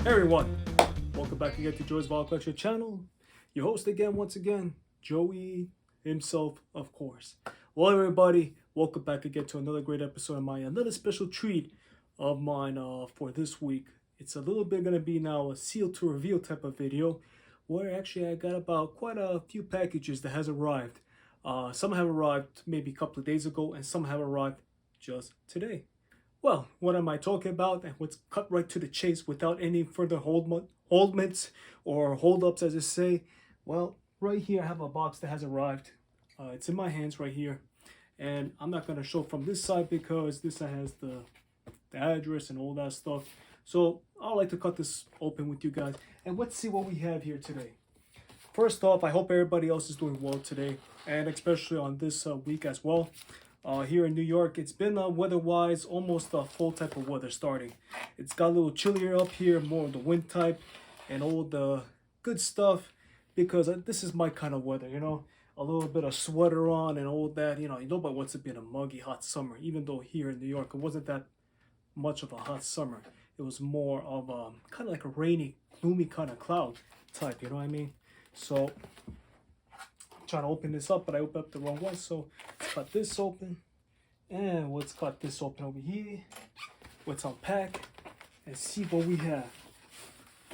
Hey everyone, welcome back again to Joe's Vinyl Collection channel. Your host again, once again, Joey himself, of course. Well, everybody, welcome back again to another great episode of mine, another special treat of mine for this week. It's a little bit gonna be now a seal to reveal type of video, where actually I got about quite a few packages that has arrived. Some have arrived maybe a couple of days ago, and some have arrived just today. Well, what am I talking about? And let's cut right to the chase without any further holdments or holdups, as they say. Well, right here I have a box that has arrived. It's in my hands right here. And I'm not going to show from this side because this side has the address and all that stuff. So I like to cut this open with you guys. And let's see what we have here today. First off, I hope everybody else is doing well today. And especially on this week as well. Here in New York, it's been weather-wise almost a fall type of weather starting. It's got a little chillier up here, more of the wind type and all the good stuff, because this is my kind of weather, you know, a little bit of sweater on and all that, nobody wants to be in a muggy hot summer, even though here in New York it wasn't that much of a hot summer. It was more of kind of like a rainy, gloomy kind of cloud type, you know what I mean? So trying to open this up, but I opened up the wrong one, so let's cut this open, and let's cut this open over here. Let's unpack and see what we have.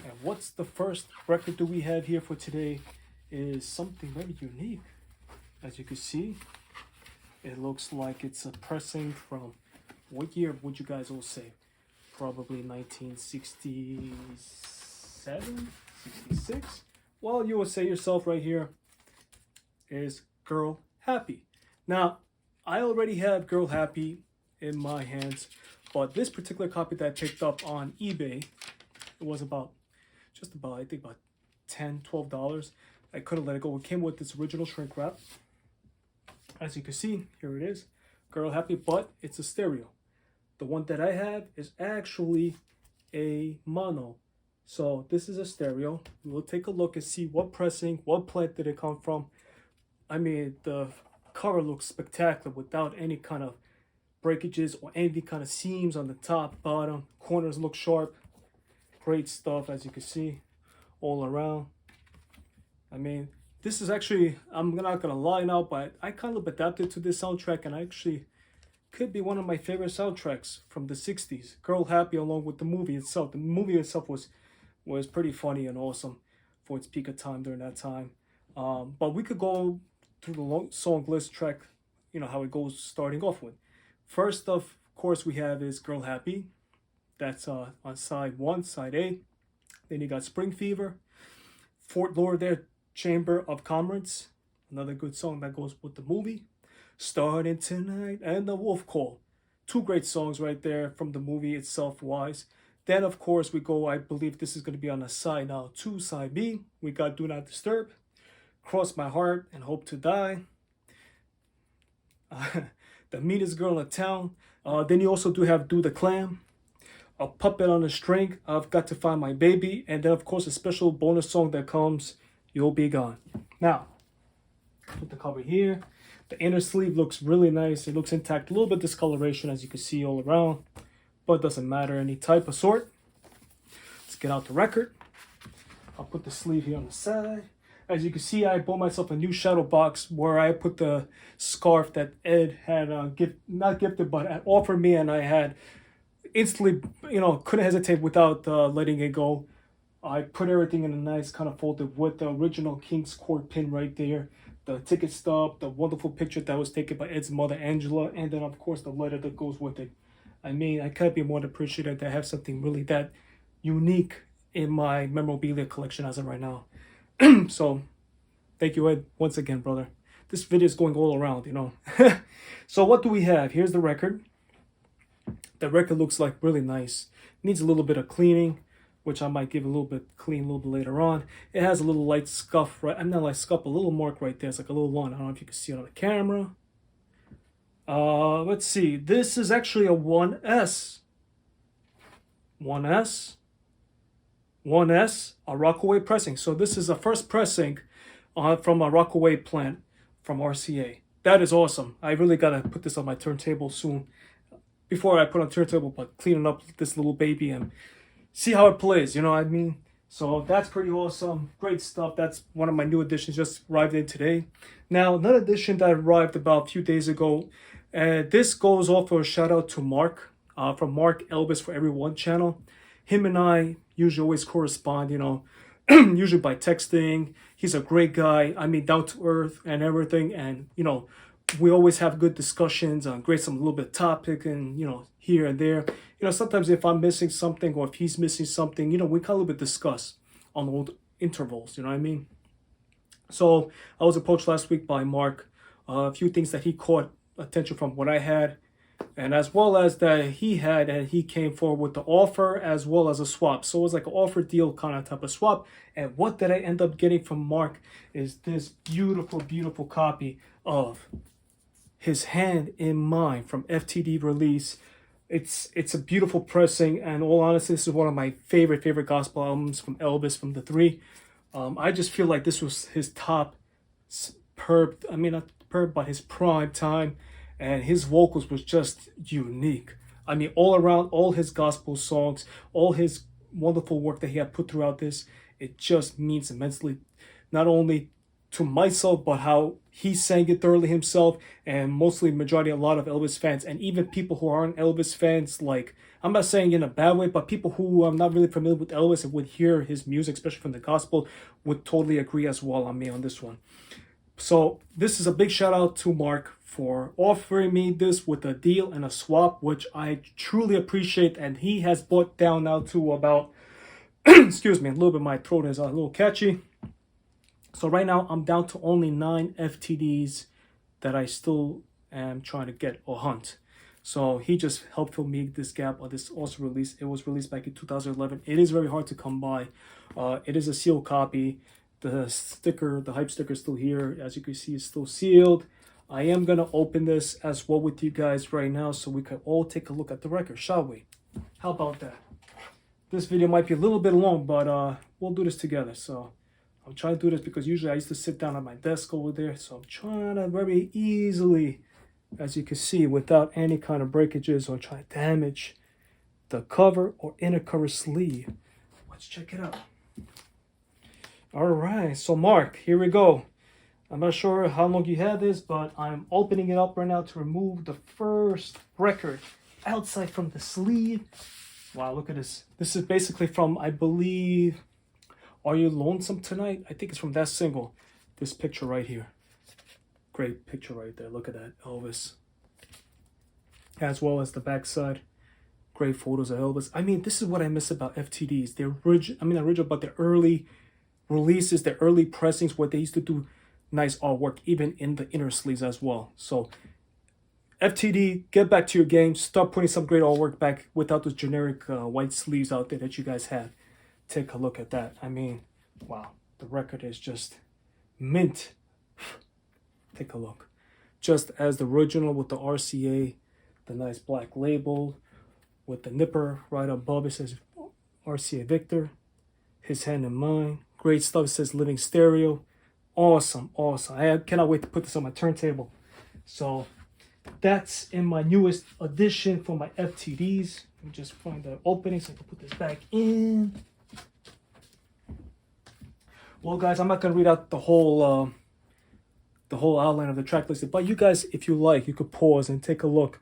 And what's the first record that we have here for today is something very unique. As you can see, it looks like it's a pressing from, what year would you guys all say? Probably 1967, 66? Well, you will say yourself right here, is Girl Happy. Now, I already have Girl Happy in my hands, but this particular copy that I picked up on eBay, it was just about I think about $10, $12. I couldn't let it go. It came with this original shrink wrap. As you can see, here it is, Girl Happy, but it's a stereo. The one that I have is actually a mono. So this is a stereo. We'll take a look and see what pressing, what plant did it come from. I mean, the cover looks spectacular without any kind of breakages or any kind of seams on the top, bottom. Corners look sharp. Great stuff, as you can see, all around. I mean, this is actually, I'm not going to lie now, but I kind of adapted to this soundtrack, and actually could be one of my favorite soundtracks from the 60s. Girl Happy, along with the movie itself. The movie itself was pretty funny and awesome for its peak of time during that time. But we could go through the song list track, how it goes starting off with. First, of course, we have is Girl Happy. That's on side 1, side A. Then you got Spring Fever, Fort Lauderdale Chamber of Commerce, another good song that goes with the movie. Starting Tonight and The Wolf Call. 2 great songs right there from the movie itself wise. Then, of course, we go, I believe this is going to be on the side now 2, side B. We got Do Not Disturb, Cross My Heart and Hope to Die, The Meanest Girl in Town. Then you also do have Do the Clam, A Puppet on a String, I've Got to Find My Baby, and then of course a special bonus song that comes, You'll Be Gone. Now, put the cover here. The inner sleeve looks really nice. It looks intact, a little bit discoloration as you can see all around, but it doesn't matter any type of sort. Let's get out the record. I'll put the sleeve here on the side. As you can see, I bought myself a new shadow box where I put the scarf that Ed had not gifted, but had offered me, and I had instantly, couldn't hesitate without letting it go. I put everything in a nice kind of folder with the original King's Court pin right there, the ticket stub, the wonderful picture that was taken by Ed's mother, Angela, and then, of course, the letter that goes with it. I mean, I can't be more appreciative to have something really that unique in my memorabilia collection as of right now. So, thank you, Ed, once again, brother. This video is going all around, So, what do we have? Here's the record. The record looks like really nice. Needs a little bit of cleaning, which I might give a little bit clean a little bit later on. It has a little light scuff, right? I'm not like scuff, a little mark right there. It's like a little line. I don't know if you can see it on the camera. Let's see. This is actually a 1S. 1S. 1S, a Rockaway pressing. So this is the first pressing from a Rockaway plant from RCA. That is awesome. I really got to put this on my turntable soon. Before I put on turntable, but cleaning up this little baby and see how it plays. You know what I mean? So that's pretty awesome. Great stuff. That's one of my new additions just arrived in today. Now, another addition that arrived about a few days ago, and this goes off for a shout out to Mark from Mark Elvis for Everyone channel. Him and I usually always correspond, you know, usually by texting. He's a great guy. I mean, down to earth and everything. And, you know, we always have good discussions on great some little bit of topic and, you know, here and there. You know, sometimes if I'm missing something or if he's missing something, you know, we kind of a little bit discuss on old intervals, you know what I mean? So I was approached last week by Mark, a few things that he caught attention from what I had, and as well as that he had, and he came forward with the offer as well as a swap. So it was like an offer deal kind of type of swap. And what did I end up getting from Mark is this beautiful, beautiful copy of his Hand in Mine from FTD release. It's a beautiful pressing, and all honesty, this is one of my favorite gospel albums from Elvis, from the three. I just feel like this was his top superb, I mean not superb, but his prime time, and his vocals was just unique. I mean, all around, all his gospel songs, all his wonderful work that he had put throughout this, it just means immensely, not only to myself, but how he sang it thoroughly himself, and mostly majority a lot of Elvis fans, and even people who aren't Elvis fans, like, I'm not saying in a bad way, but people who are not really familiar with Elvis and would hear his music, especially from the gospel, would totally agree as well on me on this one. So this is a big shout out to Mark for offering me this with a deal and a swap, which I truly appreciate, and he has brought down now to about excuse me, a little bit, my throat is a little catchy. So right now I'm down to only 9 FTDs that I still am trying to get or hunt. So he just helped fill me this gap on this also release. It was released back in 2011. It is very hard to come by. It is a sealed copy. The sticker, the hype sticker is still here. As you can see, it's still sealed. I am going to open this as well with you guys right now so we can all take a look at the record, shall we? How about that? This video might be a little bit long, but we'll do this together. So I'm trying to do this because usually I used to sit down at my desk over there. So I'm trying to very easily, as you can see, without any kind of breakages or trying to damage the cover or inner cover sleeve. Let's check it out. All right, so Mark, here we go. I'm not sure how long you had this, but I'm opening it up right now to remove the first record outside from the sleeve. Wow, look at this. This is basically from, I believe, Are You Lonesome Tonight? I think it's from that single. This picture right here. Great picture right there. Look at that, Elvis. As well as the backside. Great photos of Elvis. I mean, this is what I miss about FTDs. They're original, but the early releases, the early pressings, where they used to do nice artwork, even in the inner sleeves as well. So, FTD, get back to your game. Start putting some great artwork back without those generic white sleeves out there that you guys had. Take a look at that. I mean, wow. The record is just mint. Take a look. Just as the original with the RCA, the nice black label with the nipper right above. It says RCA Victor. His Hand in Mine. Great stuff. It says Living Stereo. Awesome. I cannot wait to put this on my turntable. So that's in my newest addition for my FTDs. Let me just find the opening so I can put this back in. Well, guys, I'm not going to read out the whole outline of the track list, but you guys, if you like, you could pause and take a look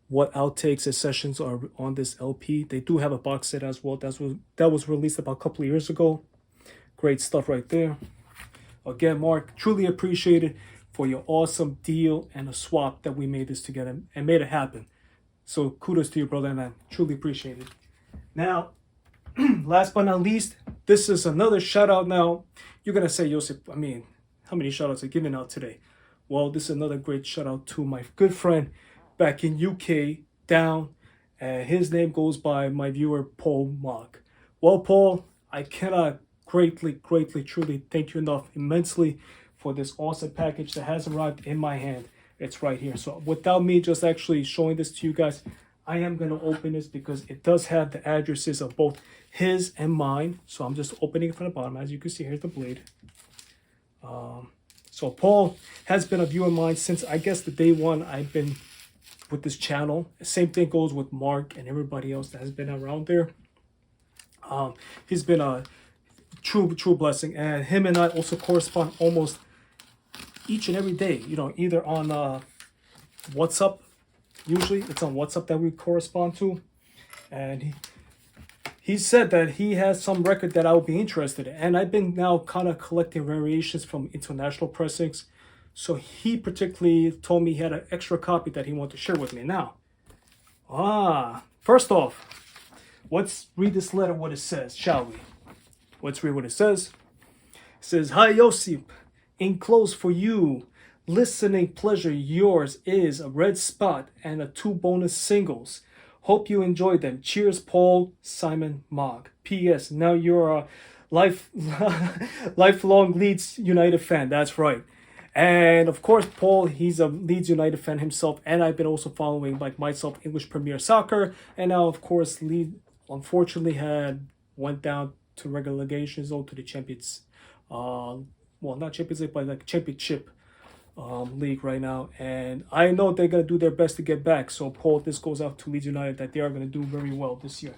what outtakes and sessions are on this LP. They do have a box set as well. That was released about a couple of years ago. Great stuff right there. Again, Mark, truly appreciated for your awesome deal and a swap that we made this together and made it happen. So kudos to you, brother, and I truly appreciate it. Now, last but not least, this is another shout out. Now, you're going to say, Joseph, I mean, how many shout outs are given out today? Well, this is another great shout out to my good friend back in UK, down. His name goes by my viewer, Paul Mogg. Well, Paul, I cannot greatly, truly thank you enough immensely for this awesome package that has arrived in my hand. It's right here. So without me just actually showing this to you guys, I am going to open this because it does have the addresses of both his and mine. So I'm just opening it from the bottom. As you can see, here's the blade. So Paul has been a viewer of mine since, I guess, the day one I've been with this channel. Same thing goes with Mark and everybody else that has been around there. He's been a true blessing, and him and I also correspond almost each and every day. You know, either on WhatsApp. Usually, it's on WhatsApp that we correspond to, and he said that he has some record that I would be interested in, and I've been now kind of collecting variations from international pressings. So he particularly told me he had an extra copy that he wanted to share with me. Now, first off, let's read this letter, what it says, shall we? Let's read what it says. It says, "Hi, Yosip. Enclosed for you. Listening pleasure yours is a red spot and 2 bonus singles. Hope you enjoyed them. Cheers, Paul, Simon, Mogg. P.S. Now you're a lifelong Leeds United fan." That's right. And of course, Paul, he's a Leeds United fan himself, and I've been also following, like myself, English Premier Soccer. And now, of course, Leeds unfortunately went down to relegations or to the Champions, well, not Champions League, but like Championship league right now. And I know they're gonna do their best to get back. So Paul, this goes out to Leeds United that they are gonna do very well this year.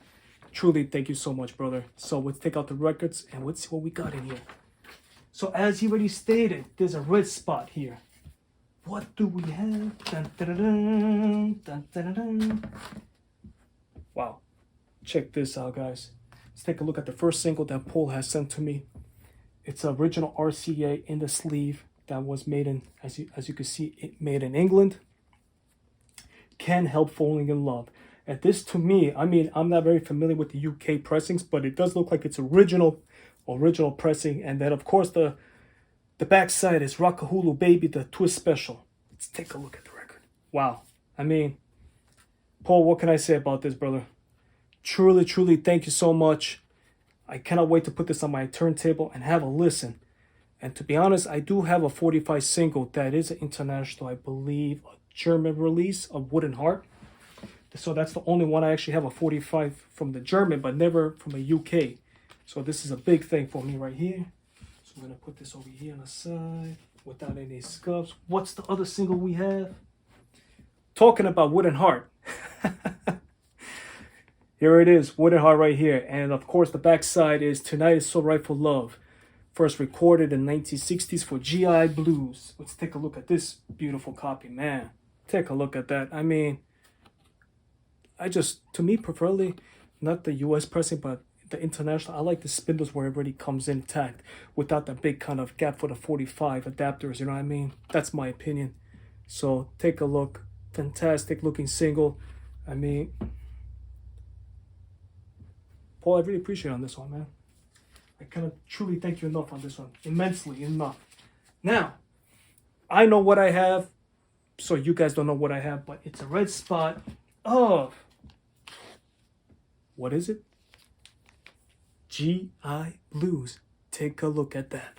Truly, thank you so much, brother. So let's take out the records and let's see what we got in here. So as he already stated, there's a red spot here. What do we have? Dun, dun, dun, dun, dun, dun, dun. Wow. Check this out, guys. Let's take a look at the first single that Paul has sent to me. It's original RCA in the sleeve that was made in, as you can see, it made in England. Can't Help Falling in Love. And this, to me, I mean, I'm not very familiar with the UK pressings, but it does look like it's original pressing. And then, of course, the back side is Rockahulu Baby, the twist special. Let's take a look at the record. Wow. I mean, Paul, what can I say about this, brother? Truly, thank you so much. I cannot wait to put this on my turntable and have a listen. And to be honest, I do have a 45 single that is an international, I believe, a German release of Wooden Heart. So that's the only one I actually have a 45 from the German, but never from a UK. So this is a big thing for me right here. So I'm going to put this over here on the side without any scuffs. What's the other single we have? Talking about Wooden Heart. Here it is, Wooden Heart right here. And of course, the back side is Tonight Is So Right for Love. First recorded in 1960s for GI Blues. Let's take a look at this beautiful copy, man. Take a look at that. I mean, to me, preferably, not the US pressing, but the international. I like the spindles where it already comes intact without that big kind of gap for the 45 adapters, you know what I mean? That's my opinion. So take a look. Fantastic looking single. I mean, Paul, I really appreciate on this one, man. I cannot truly thank you enough on this one. Immensely enough. Now, I know what I have, so you guys don't know what I have, but it's a red spot of, what is it? GI Blues. Take a look at that.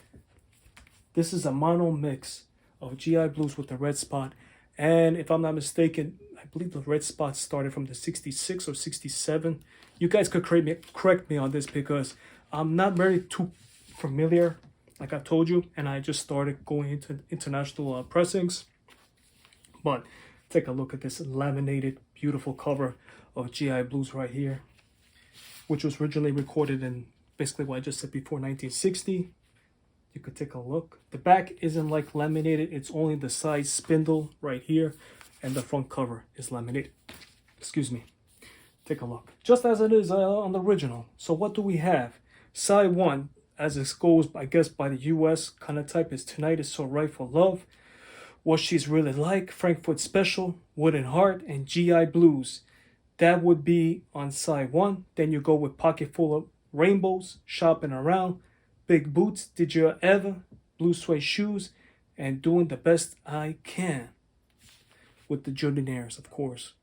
This is a mono mix of GI Blues with the red spot. And if I'm not mistaken, I believe the red spot started from the 66 or 67. You guys could correct me on this because I'm not very too familiar, like I told you, and I just started going into international pressings. But take a look at this laminated, beautiful cover of GI Blues right here, which was originally recorded in basically what I just said before, 1960. You could take a look. The back isn't like laminated. It's only the side spindle right here, and the front cover is laminated. Excuse me. Take a look. Just as it is on the original. So what do we have? Side 1, as it goes, I guess, by the US kind of type, is Tonight Is So Right for Love, What She's Really Like, Frankfurt Special, Wooden Heart, and GI Blues. That would be on side 1. Then you go with Pocket Full of Rainbows, Shopping Around, Big Boots, Did You Ever, Blue Suede Shoes, and Doing the Best I Can. With the Jordanaires, of course,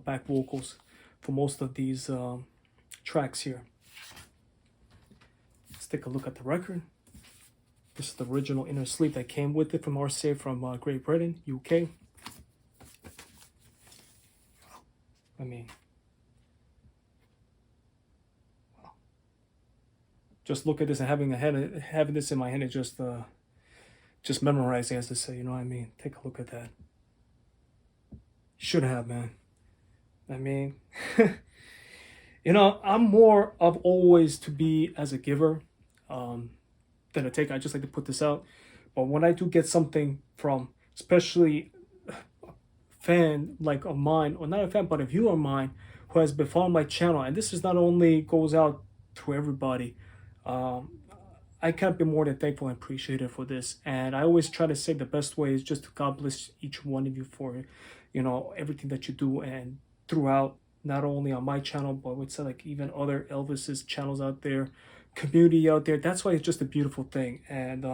back vocals for most of these tracks here. Let's take a look at the record. This is the original inner sleeve that came with it from RCA from Great Britain, UK. I mean, wow. Just look at this and having this in my hand and just memorizing, as they say, you know what I mean? Take a look at that. Should have, man. I mean, You know, I'm more of always to be as a giver um, than a taker. I just like to put this out. But when I do get something from, especially fan like of mine, or not a fan, but a viewer of mine who has been following my channel, and this is not only goes out to everybody. Um, I can't be more than thankful and appreciative for this. And I always try to say the best way is just to God bless each one of you for, you know, everything that you do and throughout, not only on my channel, but with like even other Elvis's channels out there, community out there. That's why it's just a beautiful thing. And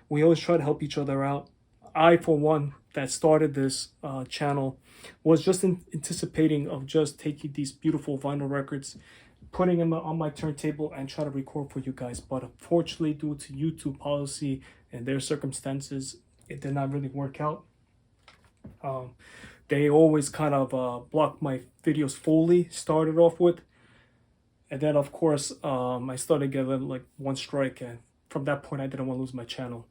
we always try to help each other out. I, for one, that started this channel, was just anticipating of just taking these beautiful vinyl records, putting them on my turntable and try to record for you guys. But unfortunately, due to YouTube policy and their circumstances, it did not really work out. They always kind of block my videos fully, started off with. And then, of course, I started getting like one strike. And from that point, I didn't want to lose my channel.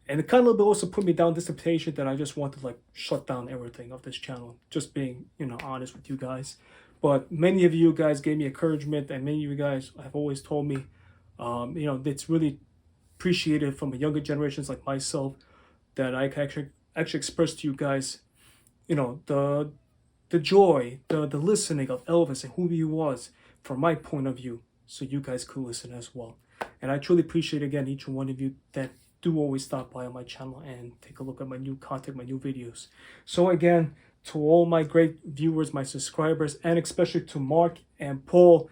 And it kind of a little bit also put me down this temptation that I just want to like shut down everything of this channel. Just being, you know, honest with you guys. But many of you guys gave me encouragement, and many of you guys have always told me, you know, it's really appreciated from the younger generations like myself that I can actually express to you guys, you know, the joy, the listening of Elvis and who he was from my point of view, so you guys could listen as well. And I truly appreciate again each one of you that do always stop by on my channel and take a look at my new content, my new videos. So again, to all my great viewers, my subscribers, and especially to Mark and Paul,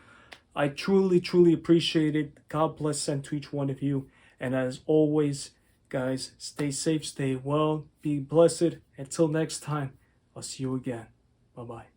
I truly, truly appreciate it. God bless and to each one of you. And as always, guys, stay safe, stay well, be blessed. Until next time, I'll see you again. Bye-bye.